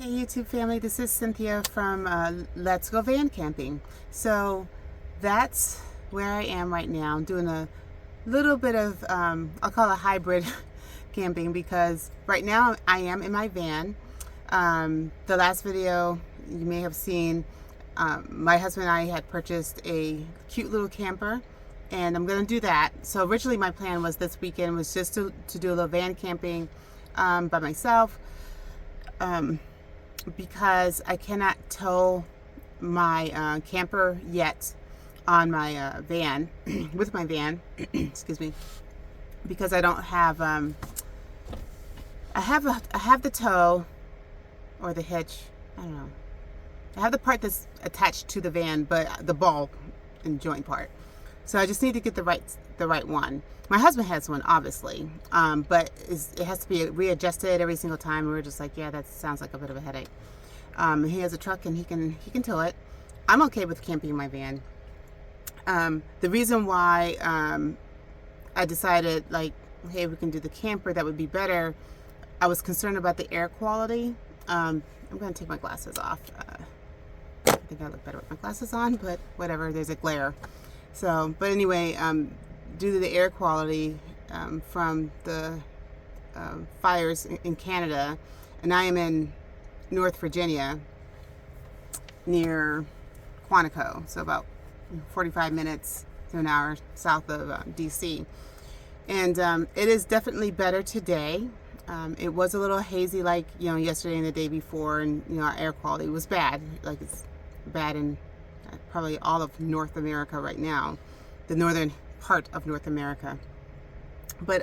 Hey YouTube family, this is Cynthia from Let's Go Van Camping. So that's where I am right now. I'm doing a little bit of, I'll call it hybrid camping, because right now I am in my van. The last video you may have seen, my husband and I had purchased a cute little camper, and I'm going to do that. So originally my plan was this weekend was just to do a little van camping by myself. Because I cannot tow my camper yet on my van, with my van, excuse me, because I don't have, I have the tow, or the hitch, I don't know. I have the part that's attached to the van, but the ball and joint part. So I just need to get the right one. My husband has one, obviously, but it has to be readjusted every single time. And we're just like, yeah, that sounds like a bit of a headache. He has a truck and he can tow it. I'm okay with camping in my van. The reason why I decided, like, hey, we can do the camper, that would be better. I was concerned about the air quality. I'm going to take my glasses off. I think I look better with my glasses on, but whatever, there's a glare. So, but anyway, due to the air quality from the fires in Canada, and I am in North Virginia, near Quantico, so about 45 minutes to an hour south of DC. And it is definitely better today. It was a little hazy, like, yesterday and the day before, and our air quality was bad. Like, it's bad in probably all of North America right now, the northern part of North America. But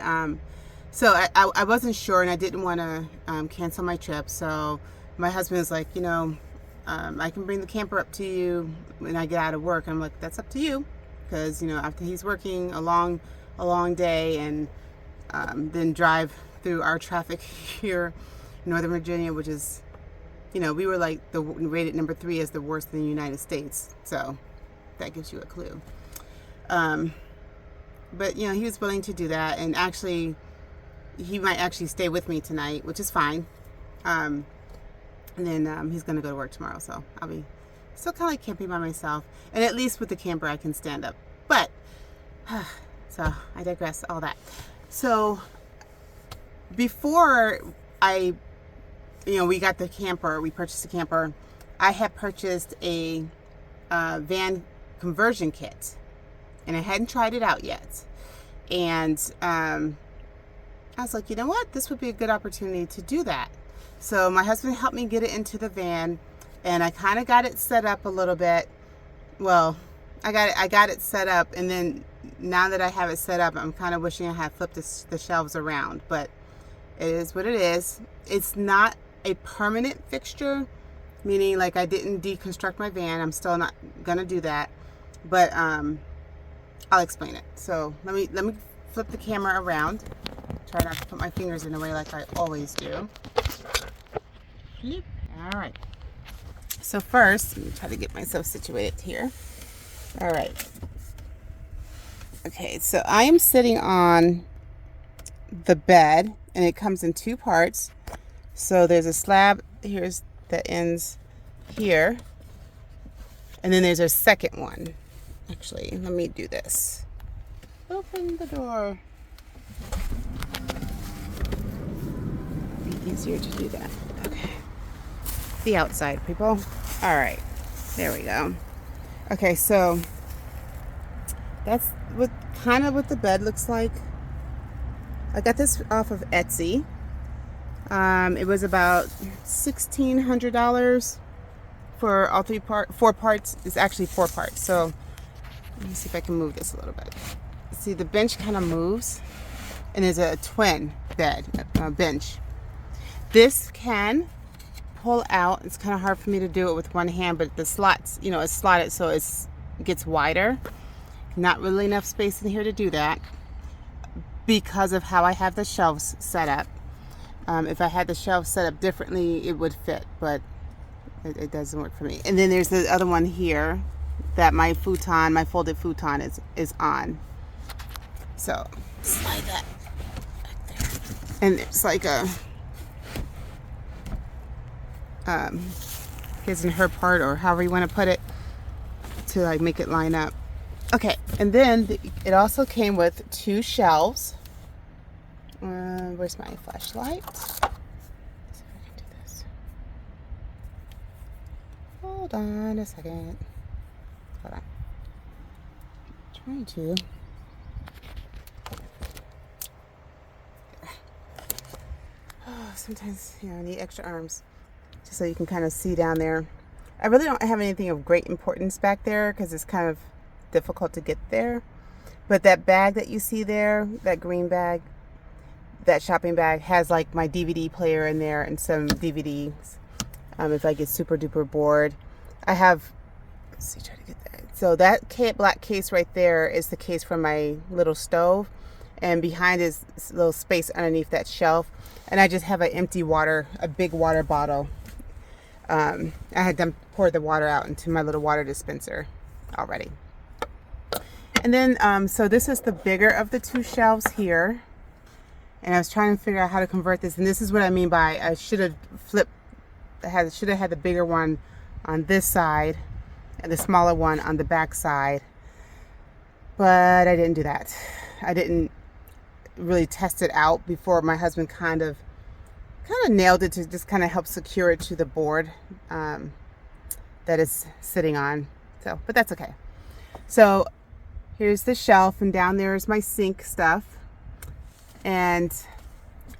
so I wasn't sure, and I didn't want to cancel my trip. So my husband was like, I can bring the camper up to you when I get out of work. And I'm like, that's up to you, because after he's working a long day, and then drive through our traffic here in Northern Virginia, which is, we were like rated number 3 as the worst in the United States. So that gives you a clue. But he was willing to do that, and actually he might actually stay with me tonight, which is fine. And then he's gonna go to work tomorrow, so I'll be still kind of like camping by myself. And at least with the camper I can stand up. But so I digress, all that. So before we got the camper, we purchased the camper, I had purchased a van conversion kit, and I hadn't tried it out yet. And I was like, you know what, this would be a good opportunity to do that. So my husband helped me get it into the van, and I kind of got it set up a little bit. Well, I got it set up, and then now that I have it set up, I'm kind of wishing I had flipped the shelves around, but it is what it is. It's not a permanent fixture, meaning like I didn't deconstruct my van. I'm still not gonna do that, but I'll explain it. So let me flip the camera around. Try not to put my fingers in the way like I always do. All right. So first, let me try to get myself situated here. All right. Okay, so I am sitting on the bed, and it comes in 2 parts. So there's a slab, here's that ends here, and then there's a second one. Actually, let me do this. Open the door. Be easier to do that. Okay. The outside, people. All right. There we go. Okay, so that's what the bed looks like. I got this off of Etsy. It was about $1,600 for all 4 parts. It's actually 4 parts. So let me see if I can move this a little bit. See, the bench kind of moves, and there's a twin bed bench. This can pull out. It's kind of hard for me to do it with one hand, but the slots, it's slotted so it gets wider. Not really enough space in here to do that because of how I have the shelves set up. If I had the shelves set up differently, it would fit, but it doesn't work for me. And then there's the other one here that my folded futon is on. So slide that back there. And it's like a his and her part, or however you want to put it, to like make it line up. Okay, and then it also came with 2 shelves. Where's my flashlight? Let's see if I can do this. Hold on a second. Hold on. I'm trying to. Oh, sometimes I need extra arms just so you can kind of see down there. I really don't have anything of great importance back there because it's kind of difficult to get there. But that bag that you see there, that green bag, that shopping bag, has like my DVD player in there and some DVDs. If I get super duper bored, I have. Let's see, try to get that. So that black case right there is the case for my little stove, and behind is a little space underneath that shelf. And I just have an empty water, a big water bottle. I had them pour the water out into my little water dispenser already. And then, so this is the bigger of the 2 shelves here. And I was trying to figure out how to convert this. And this is what I mean by I should have should have had the bigger one on this side and the smaller one on the back side. But I didn't do that. I didn't really test it out before my husband kind of nailed it to just kind of help secure it to the board that it's sitting on. So, but that's okay. So here's the shelf, and down there is my sink stuff. And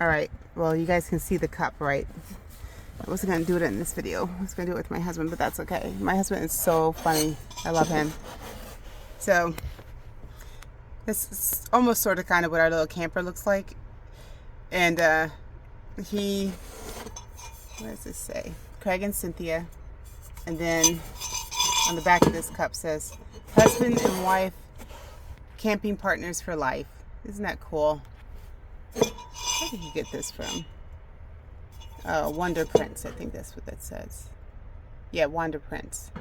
all right, well, you guys can see the cup, right? I wasn't gonna do it in this video. I was gonna do it with my husband, but that's okay. My husband is so funny. I love him. So this is almost sort of kind of what our little camper looks like. And what does this say? Craig and Cynthia. And then on the back of this cup says, husband and wife, camping partners for life. Isn't that cool? Where did you get this from? Oh, Wonder Prints. I think that's what that says. Yeah, Wonder Prints.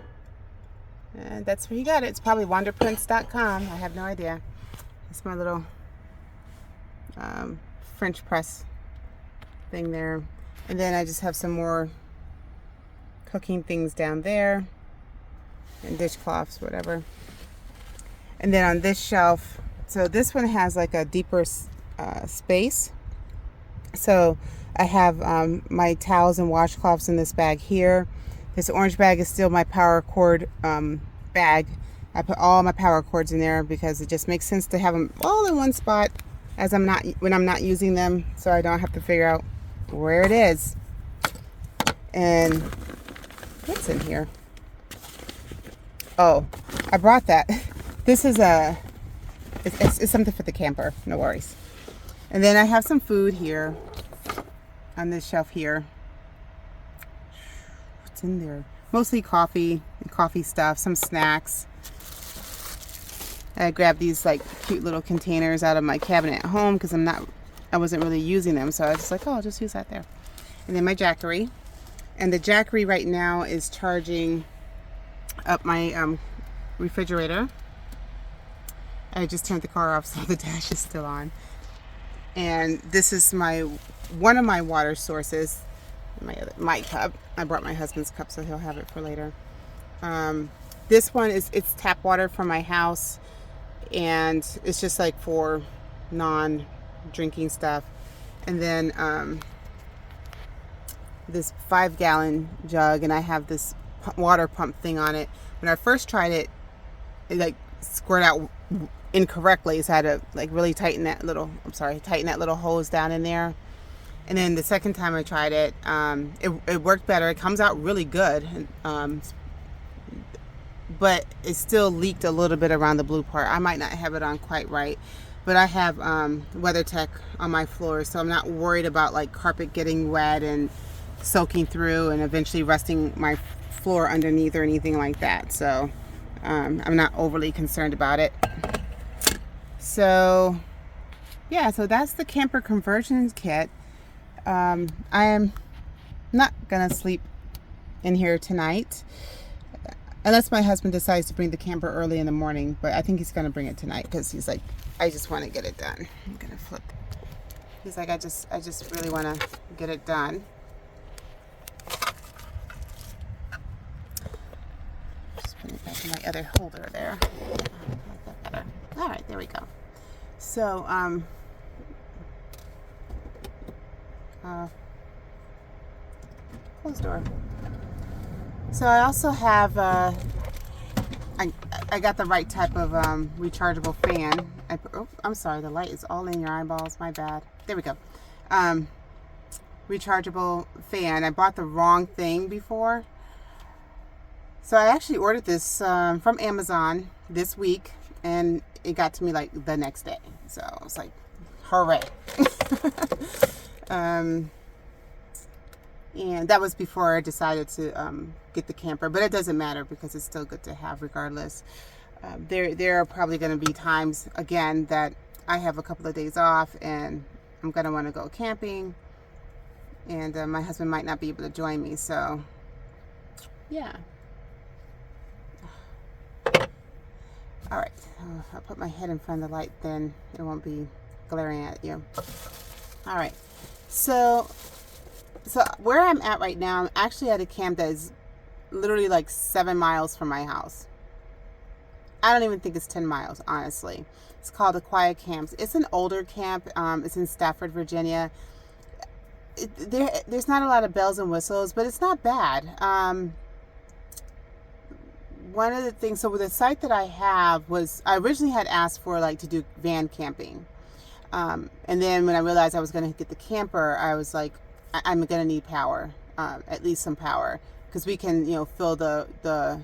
And that's where you got it. It's probably wanderprints.com. I have no idea. It's my little French press thing there. And then I just have some more cooking things down there. And dishcloths, whatever. And then on this shelf, so this one has like a deeper space. So I have my towels and washcloths in this bag here. This orange bag is still my power cord bag. I put all my power cords in there because it just makes sense to have them all in one spot as when I'm not using them, so I don't have to figure out where it is. And what's in here? Oh, I brought that. This is it's something for the camper, no worries. And then I have some food here on this shelf here. What's in there? Mostly coffee and coffee stuff, some snacks. I grabbed these like cute little containers out of my cabinet at home because I wasn't really using them, so I was just like, oh, I'll just use that there. And then my Jackery. And the Jackery right now is charging up my refrigerator. I just turned the car off, so the dash is still on. And this is one of my water sources. My cup. I brought my husband's cup, so he'll have it for later. This one it's tap water from my house, and it's just like for non-drinking stuff. And then this 5-gallon jug, and I have this water pump thing on it. When I first tried it, it like squirted out incorrectly, so I had to like really tighten that little hose down in there. And then the second time I tried it, it worked better. It comes out really good, but it still leaked a little bit around the blue part. I might not have it on quite right, but I have WeatherTech on my floor, so I'm not worried about like carpet getting wet and soaking through and eventually rusting my floor underneath or anything like that. So I'm not overly concerned about it. So yeah, so that's the camper conversion kit. I am not gonna sleep in here tonight unless my husband decides to bring the camper early in the morning, but I think he's gonna bring it tonight because he's like, I just want to get it done. I'm gonna flip. He's like, I just really want to get it done. Put it back in my other holder there. I like that better. All right, there we go. So, close door. So I also have, I got the right type of rechargeable fan. I'm sorry, the light is all in your eyeballs. My bad. There we go. Rechargeable fan. I bought the wrong thing before. So I actually ordered this from Amazon this week, and it got to me like the next day. So I was like, hooray. And that was before I decided to get the camper, but it doesn't matter because it's still good to have regardless. There are probably going to be times again that I have a couple of days off and I'm going to want to go camping, and my husband might not be able to join me. So yeah. All right, I'll put my head in front of the light, then it won't be glaring at you. All right, so where I'm at right now, I'm actually at a camp that is literally like 7 miles from my house. I don't even think it's 10 miles, honestly. It's called Aquia Camps. It's an older camp. It's in Stafford, Virginia. There's not a lot of bells and whistles, but it's not bad. One of the things, so with the site that I have was, I originally had asked for like to do van camping. And then when I realized I was going to get the camper, I was like, I'm going to need power, at least some power, because we can, fill the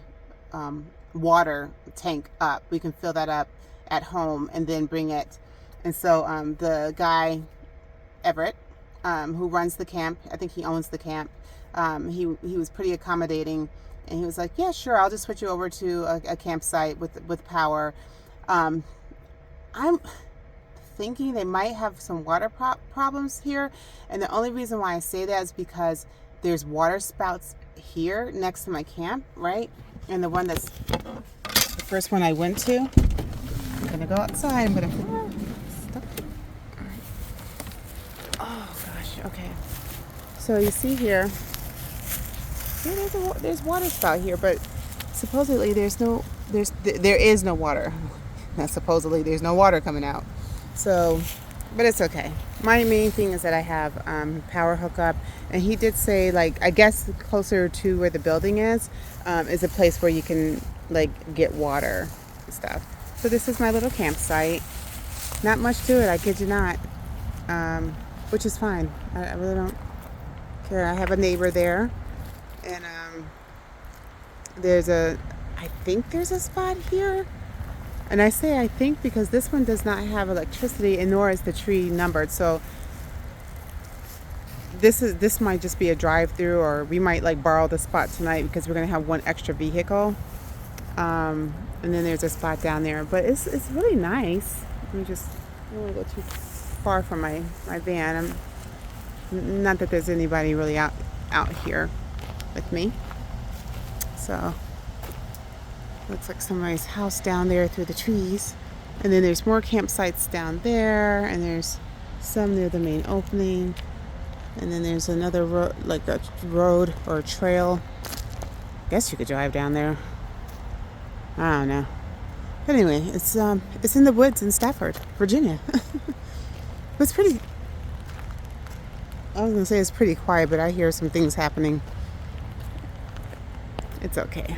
water tank up. We can fill that up at home and then bring it. And so the guy, Everett, who runs the camp, I think he owns the camp, he was pretty accommodating. And he was like, yeah, sure, I'll just switch you over to a campsite with power. I'm thinking they might have some water problems here. And the only reason why I say that is because there's water spouts here next to my camp, right? And the one that's the first one I went to, I'm going to go outside. I'm going to... Oh, gosh, okay. So you see here, there's water spout here, but supposedly there is no water. Not supposedly, there's no water coming out. So, but it's okay. My main thing is that I have power hookup, and he did say, like, I guess closer to where the building is a place where you can like get water and stuff. So this is my little campsite. Not much to it, I kid you not, which is fine. I really don't care. I have a neighbor there. And I think there's a spot here. And I say I think because this one does not have electricity, and nor is the tree numbered. So this might just be a drive-through, or we might like borrow the spot tonight because we're gonna have one extra vehicle. And then there's a spot down there, but it's really nice. I don't want to go too far from my van. Not that there's anybody really out here with me. So looks like somebody's house down there through the trees, and then there's more campsites down there, and there's some near the main opening, and then there's another road, like a road or a trail. I guess you could drive down there. I don't know. But anyway, it's in the woods in Stafford, Virginia. It's pretty. I was gonna say it's pretty quiet, but I hear some things happening. It's okay.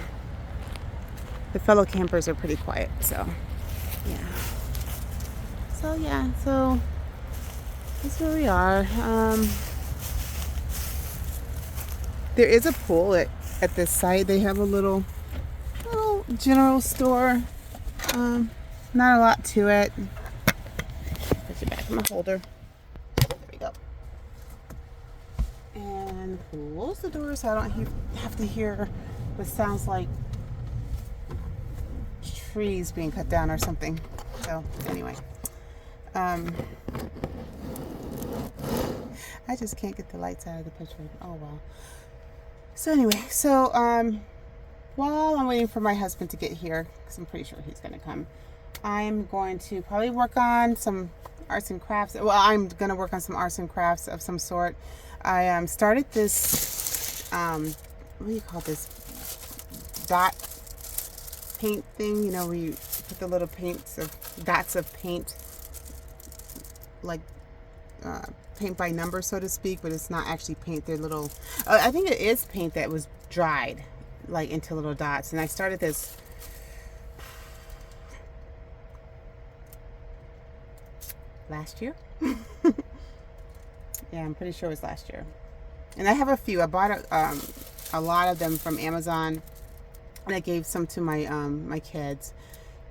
The fellow campers are pretty quiet, so yeah. So that's where we are. There is a pool at this site. They have a little general store. Not a lot to it. Put it back in my holder. There we go. And close the door so I don't have to hear what sounds like trees being cut down or something. So anyway, I just can't get the lights out of the picture. Oh well. So anyway, while I'm waiting for my husband to get here, because I'm pretty sure he's going to come, I'm going to probably work on some arts and crafts. Well, I'm going to work on some arts and crafts of some sort. I started this, what do you call this? Dot paint thing, you know, where you put the little dots of paint, like paint by number, so to speak, but it's not actually paint. They're little, I think it is paint that was dried, like into little dots. And I started this last year. Yeah, I'm pretty sure it was last year. And I have a few. I bought a lot of them from Amazon, and I gave some to my my kids.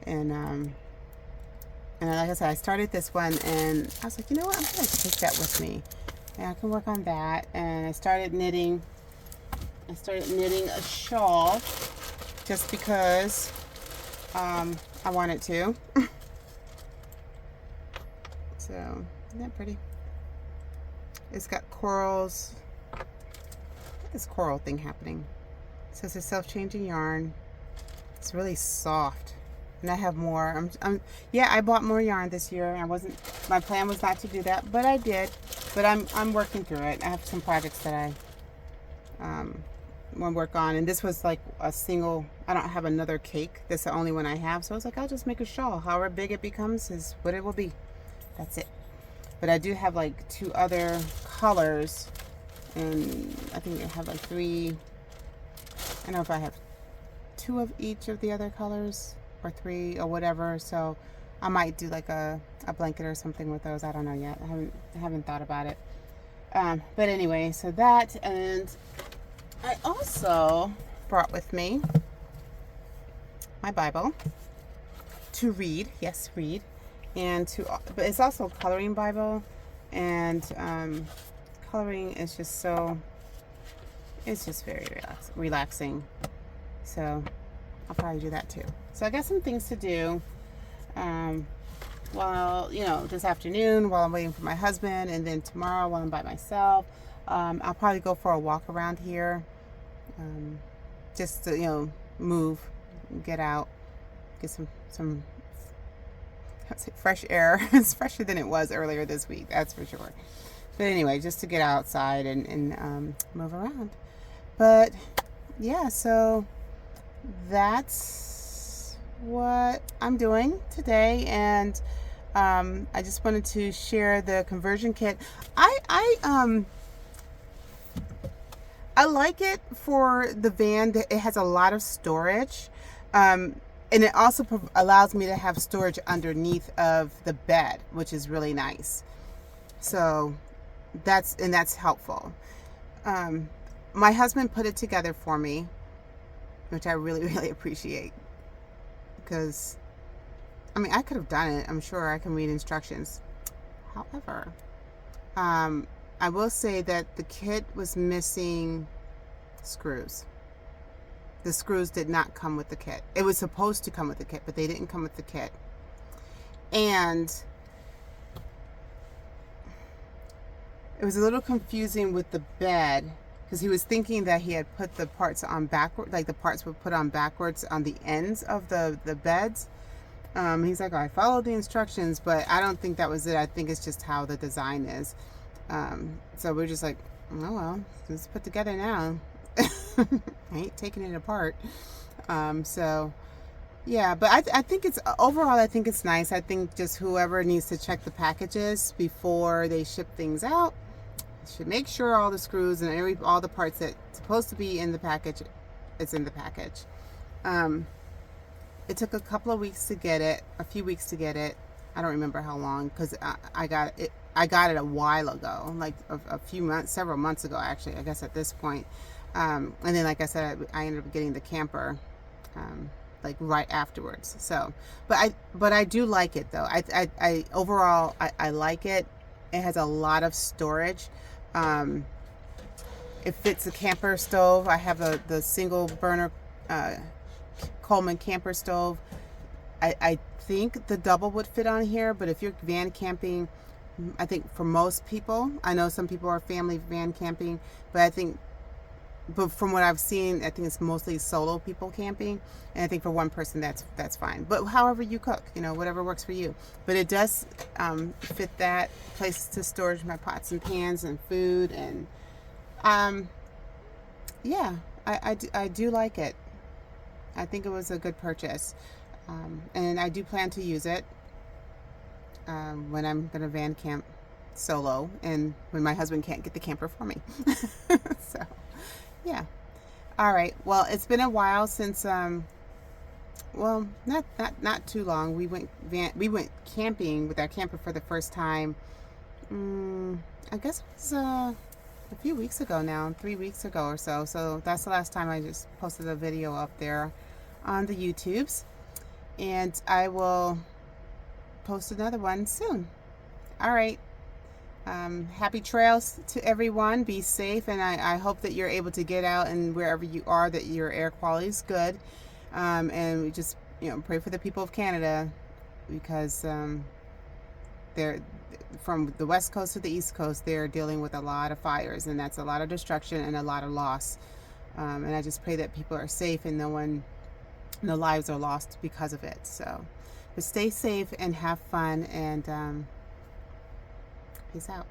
And like I said, I started this one, and I was like, you know what, I'm gonna take that with me, and I can work on that. And I started knitting. I started knitting a shawl just because I wanted to. So, isn't that pretty? It's got corals. This coral thing happening. It says it's self-changing yarn. It's really soft. And I have more. Yeah, I bought more yarn this year. My plan was not to do that, but I did. But I'm working through it. I have some projects that I want to work on, and this was like a single. I don't have another cake. This is the only one I have, so I was like, I'll just make a shawl. However big it becomes is what it will be. That's it. But I do have like 2 other colors, and I think I have like 3. I don't know if I have 2 of each of the other colors, or 3, or whatever. So I might do like a blanket or something with those. I don't know yet. I haven't thought about it. But anyway, so that, and I also brought with me my Bible to read. Yes, read. But it's also a coloring Bible, and coloring is just it's just very relaxing. So I'll probably do that too. So I got some things to do while, you know, this afternoon while I'm waiting for my husband, and then tomorrow while I'm by myself. I'll probably go for a walk around here, just to, you know, move, get out, get some fresh air. It's fresher than it was earlier this week, that's for sure. But anyway, just to get outside and move around. But yeah, so that's what I'm doing today, and I just wanted to share the conversion kit. I like it for the van. It has a lot of storage. And it also allows me to have storage underneath of the bed, which is really nice. So that's helpful. My husband put it together for me, which I really, really appreciate. Because, I mean, I could have done it. I'm sure I can read instructions. However, I will say that the kit was missing screws. The screws did not come with the kit. It was supposed to come with the kit, but they didn't come with the kit. And it was a little confusing with the bed, because he was thinking that he had put the parts on backward, like the parts were put on backwards on the ends of the beds. He's like, oh, I followed the instructions, but I don't think that was it. I think it's just how the design is. So we're just like, oh well, it's put together now. I ain't taking it apart. So yeah, but I think it's overall, I think it's nice. I think just whoever needs to check the packages before they ship things out should make sure all the screws and all the parts that's supposed to be in the package, it's in the package. It took a couple of weeks to get it, a few weeks to get it. I don't remember how long, because I got it a while ago, like a few months, several months ago actually, I guess at this point. And then, like I said, I ended up getting the camper like right afterwards. So, but I do like it though. I overall I like it. It has a lot of storage. It fits the camper stove. I have the single burner Coleman camper stove. I think the double would fit on here, but if you're van camping, I think for most people, I know some people are family van camping, but from what I've seen, I think it's mostly solo people camping, and I think for one person that's fine. But however you cook, you know, whatever works for you. But it does fit that, place to storage my pots and pans and food, and yeah, I do like it. I think it was a good purchase. And I do plan to use it when I'm going to van camp solo and when my husband can't get the camper for me. So, yeah. All right. Well, it's been a while since well, not too long. We went camping with our camper for the first time. I guess it was a few weeks ago now, 3 weeks ago or so. So that's the last time I just posted a video up there on the YouTubes, and I will post another one soon. All right. Happy trails to everyone. Be safe, and I hope that you're able to get out and wherever you are, that your air quality is good. And we just, pray for the people of Canada, because they're from the west coast to the east coast. They're dealing with a lot of fires, and that's a lot of destruction and a lot of loss. And I just pray that people are safe and no lives are lost because of it. So, but stay safe and have fun, and peace out.